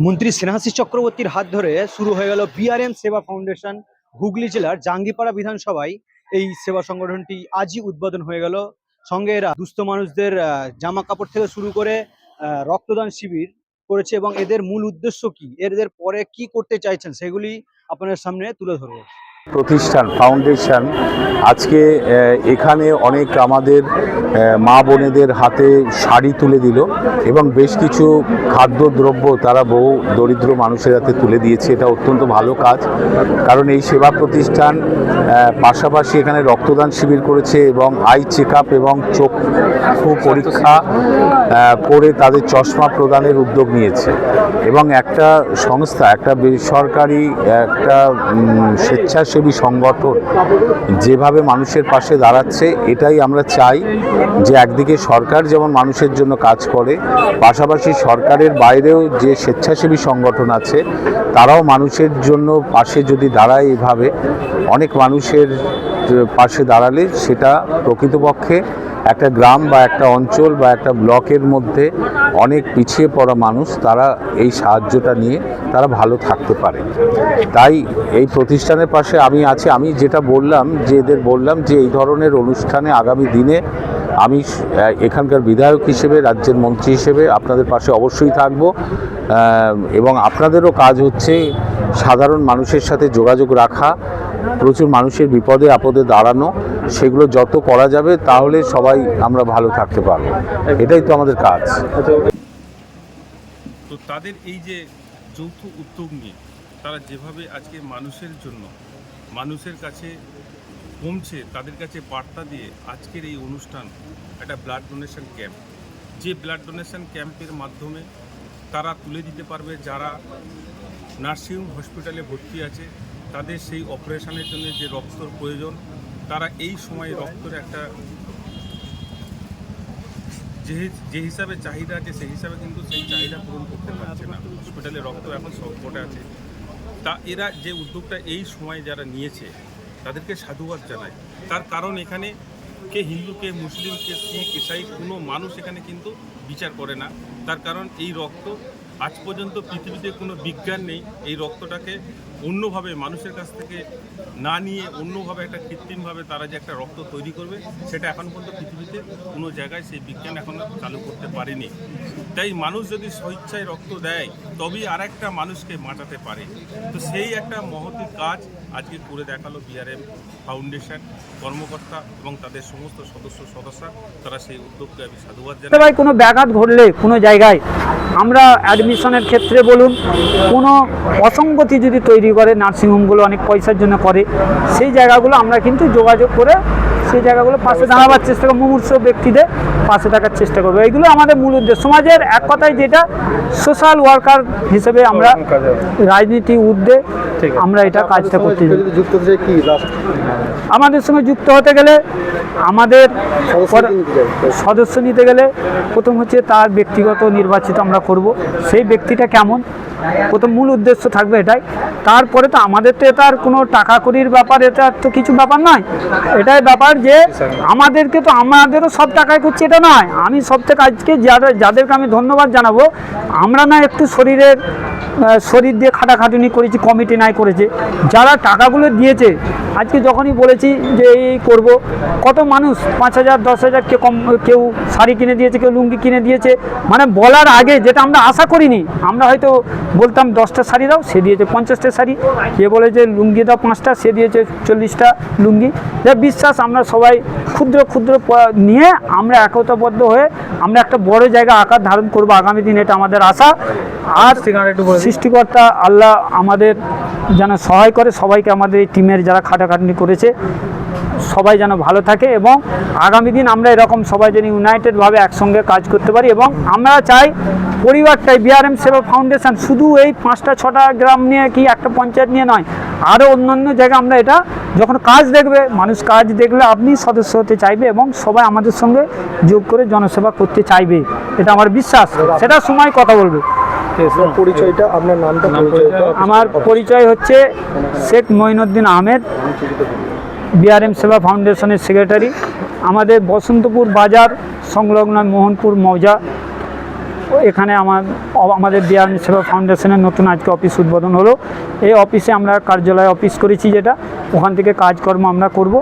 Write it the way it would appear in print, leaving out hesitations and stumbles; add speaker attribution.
Speaker 1: মন্ত্রী স্নেহাশিস চক্রবর্তীর হাত ধরে শুরু হয়ে গেল বিআরএম সেবা ফাউন্ডেশন। হুগলি জেলার জাঙ্গিপাড়া বিধানসভায় এই সেবা সংগঠনটি আজই উদ্বোধন হয়ে গেল। সঙ্গে এরা দুস্থ মানুষদের জামা কাপড় থেকে শুরু করে রক্তদান শিবির করেছে এবং এদের মূল উদ্দেশ্য কি, এদের পরে কি করতে চাইছেন সেগুলি আপনাদের সামনে তুলে ধরবো।
Speaker 2: প্রতিষ্ঠান ফাউন্ডেশন আজকে এখানে অনেক আমাদের মা বোনেদের হাতে শাড়ি তুলে দিল এবং বেশ কিছু খাদ্যদ্রব্য তারা বহু দরিদ্র মানুষের হাতে তুলে দিয়েছে। এটা অত্যন্ত ভালো কাজ, কারণ এই সেবা প্রতিষ্ঠান পাশাপাশি এখানে রক্তদান শিবির করেছে এবং আই চেক আপ এবং চক্ষু পরীক্ষা করে তাদের চশমা প্রদানের উদ্যোগ নিয়েছে। এবং একটা সংস্থা, একটা বেসরকারি একটা স্বেচ্ছাসেবী সংগঠন যেভাবে মানুষের পাশে দাঁড়াচ্ছে, এটাই আমরা চাই যে একদিকে সরকার যেমন মানুষের জন্য কাজ করে, পাশাপাশি সরকারের বাইরেও যে স্বেচ্ছাসেবী সংগঠন আছে তারাও মানুষের জন্য পাশে যদি দাঁড়ায়, এভাবে অনেক মানুষের পাশে দাঁড়ালে সেটা প্রকৃতপক্ষে একটা গ্রাম বা একটা অঞ্চল বা একটা ব্লকের মধ্যে অনেক পিছিয়ে পড়া মানুষ তারা এই সাহায্যটা নিয়ে তারা ভালো থাকতে পারে। তাই এই প্রতিষ্ঠানের পাশে আমি আছি। আমি যেটা বললাম যে এদের বললাম যে এই ধরনের অনুষ্ঠানে আগামী দিনে আমি এখানকার বিধায়ক হিসেবে, রাজ্যের মন্ত্রী হিসেবে আপনাদের পাশে অবশ্যই থাকব এবং আপনাদেরও কাজ হচ্ছে সাধারণ মানুষের সাথে যোগাযোগ রাখা, প্রচুর মানুষের বিপদে আপদে দাঁড়ানো। সেগুলো যত করা যাবে তাহলে সবাই আমরা ভালো থাকতে পারবো, এটাই তো আমাদের কাজ।
Speaker 3: তো তাদের এই যে যৌথ উদ্যোগ নিয়ে তারা যেভাবে আজকে মানুষের জন্য মানুষের কাছে পৌঁছে তাদের কাছে বার্তা দিয়ে আজকের এই অনুষ্ঠান একটা ব্লাড ডোনেশন ক্যাম্প, যে ব্লাড ডোনেশন ক্যাম্পের মাধ্যমে তারা তুলে দিতে পারবে যারা নার্সিংহোম হসপিটালে ভর্তি আছে, তাদের সেই অপারেশনের জন্য যে রক্তর প্রয়োজন, তারা এই সময় রক্তের একটা যে হিসাবে চাহিদা আছে সেই হিসাবে কিন্তু সেই চাহিদা পূরণ করতে পারছে না, হসপিটালে রক্ত এখন সংকটে আছে। তা এরা যে উদ্যোগটা এই সময় যারা নিয়েছে তাদেরকে সাধুবাদ জানায়। তার কারণ এখানে কে হিন্দু, কে মুসলিম, কে শিখ, ইসাই, কোনো মানুষ এখানে কিন্তু বিচার করে না। তার কারণ এই রক্ত আজ পর্যন্ত পৃথিবীতে কোনো বিজ্ঞান নেই এই রক্তটাকে অন্যভাবে মানুষের কাছ থেকে না নিয়ে অন্যভাবে একটা কৃত্রিমভাবে তারা যে একটা রক্ত তৈরি করবে, সেটা এখন পর্যন্ত পৃথিবীতে কোনো জায়গায় সেই বিজ্ঞান এখনও চালু করতে পারেনি। তাই মানুষ যদি স্বেচ্ছায় রক্ত দেয় তবেই আর একটা মানুষকে বাঁচাতে পারে। তো সেই একটা মহতি কাজ আজকে করে দেখালো বিআরএম ফাউন্ডেশন কর্মকর্তা এবং তাদের সমস্ত সদস্যরা। তারা সেই উদ্যোগকে আমি সাধুবাদ জানাই।
Speaker 4: কোনো ব্যাঘাত ঘটলে কোনো জায়গায় আমরা অ্যাডমিশনের ক্ষেত্রে বলুন, কোনো অসঙ্গতি যদি তৈরি করে, নার্সিংহোমগুলো অনেক পয়সার জন্য করে, সেই জায়গাগুলো আমরা কিন্তু যোগাযোগ করে সেই জায়গাগুলো পাশে দাঁড়াবার চেষ্টা করব, মুমূর্ষু ব্যক্তিদের পাশে থাকার চেষ্টা করবো। এইগুলো আমাদের মূল উদ্দেশ্য। সমাজের এক কথায় যেটা সোশ্যাল ওয়ার্কার হিসেবে আমরা রাজনীতি ঊর্ধ্বে আমরা এটা কাজটা করতে চাই। আমাদের সঙ্গে যুক্ত হতে গেলে, আমাদের সদস্য নিতে গেলে প্রথম হচ্ছে তার ব্যক্তিগত নির্বাচিত আমরা করব, সেই ব্যক্তিটা কেমন, প্রথম মূল উদ্দেশ্য থাকবে এটাই। তারপরে তো আমাদের তো এটা আর কোনো টাকা কড়ির ব্যাপার, এটা তো কিছু ব্যাপার নয়। এটাই ব্যাপার যে আমাদেরকে তো আমাদেরও সব টাকায় করছে এটা নয়। আমি সব থেকে আজকে যাদেরকে আমি ধন্যবাদ জানাবো, আমরা না একটু শরীর দিয়ে খাটাখাটুনি করেছি, কমিটি নাই করেছে, যারা টাকাগুলো দিয়েছে। আজকে যখনই বলেছি যে এই করব, কত মানুষ 5,000 10,000 কেউ শাড়ি কিনে দিয়েছে, কেউ লুঙ্গি কিনে দিয়েছে। মানে বলার আগে যেটা আমরা আশা করিনি, আমরা হয়তো বলতাম 10টা শাড়ি দাও, সে দিয়েছে 50টা শাড়ি। কে বলে যে লুঙ্গি দাও 5টা, সে দিয়েছে 40টা লুঙ্গি। যা বিশ্বাস, আমরা সবাই ক্ষুদ্র ক্ষুদ্র নিয়ে আমরা একতাবদ্ধ হয়ে আমরা একটা বড় জায়গা আকার ধারণ করব আগামী দিন, এটা আমাদের আশা। আর সৃষ্টিকর্তা আল্লাহ আমাদের যেন সহায় করে, সবাইকে আমাদের এই টিমের যারা খাটাখাটনি করেছে সবাই যেন ভালো থাকে এবং আগামী দিন আমরা এরকম সবাই যেন ইউনাইটেডভাবে একসঙ্গে কাজ করতে পারি। এবং আমরা চাই পরিবারটাই বিআরএম সেবা ফাউন্ডেশন শুধু এই 5টা 6টা গ্রাম নিয়ে কি একটা পঞ্চায়েত নিয়ে নয়, আরও অন্যান্য জায়গায় আমরা এটা যখন কাজ দেখবে, মানুষ কাজ দেখলে আপনি সদস্য হতে চাইবে এবং সবাই আমাদের সঙ্গে যোগ করে জনসেবা করতে চাইবে, এটা আমার বিশ্বাস। সেটা সময় কথা বলবে।
Speaker 1: পরিচয়টা, আপনার নামটা?
Speaker 4: আমার পরিচয় হচ্ছে শেখ মঈনুদ্দিন আহমেদ, বিআরএম সেবা ফাউন্ডেশনের সেক্রেটারি। আমাদের বসন্তপুর বাজার সংলগ্ন মোহনপুর মৌজা এখানে আমাদের বিআরএম সেবা ফাউন্ডেশনের নতুন আজকে অফিস উদ্বোধন হলো। এই অফিসে আমরা কার্যালয় অফিস করেছি, যেটা ওখান থেকে কাজকর্ম আমরা করব।